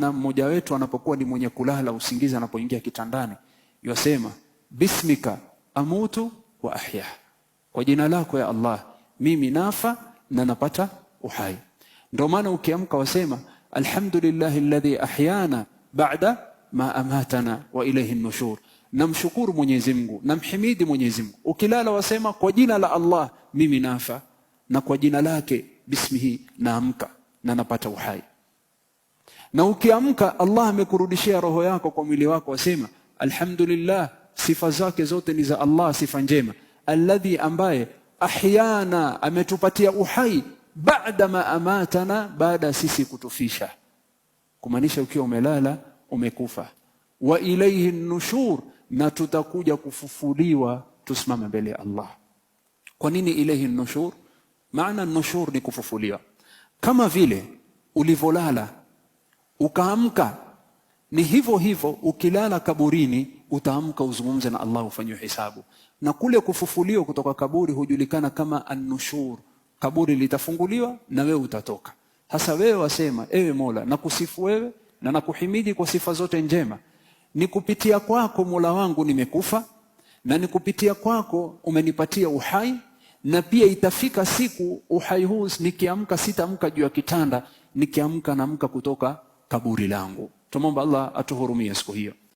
Na mmoja wetu anapokuwa ni mwenye kulala usingizi, anapoingia kitandani yasema bismika amutu wa ahya, kwa jina lako ya Allah mimi nafa na napata uhai. Ndio maana ukiamka wasema alhamdulillahi alladhi ahyana ba'da ma amatana wa ilayhi an-nushur, namshukuru Mwenyezi Mungu, namhimidi Mwenyezi Mungu. Ukilala wasema kwa jina la Allah mimi nafa na kwa jina lake bismihi naamka na napata uhai. Na ukiamka Allah amekurudishia roho yako kwa mwili wako, wasema alhamdulillah, sifa zake zote ni za Allah, sifa njema. Alladhi, ambaye ahyana, ametupatia uhai, baada ma amatana, baada sisi kutufisha. Kumaanisha ukiwa umelala umekufa. Wa ilayhi nushur, na tutakuja kufufuliwa tusimame mbele ya Allah. Kwa nini ilayhi nushur? Maana nushur ni kufufuliwa. Kama vile ulivolala ukaamka, ni hivyo hivyo ukilala kaburini utaamka uzungumze na Allah, ufanywe hisabu. Na kule kufufuliwa kutoka kaburi hujulikana kama an-nushur. Kaburi litafunguliwa na wewe utatoka. Hasa wewe wasema, ewe Mola, nakusifu wewe na nakuhimidi kwa sifa zote njema. Ni kupitia kwako Mola wangu nimekufa, na ni kupitia kwako umenipatia uhai, na pia itafika siku uhai huu nikiamka sitaamka juu ya kitanda, nikiamka naamka kutoka kaburi langu. Tumomba Allah atuhurumie siku hiyo.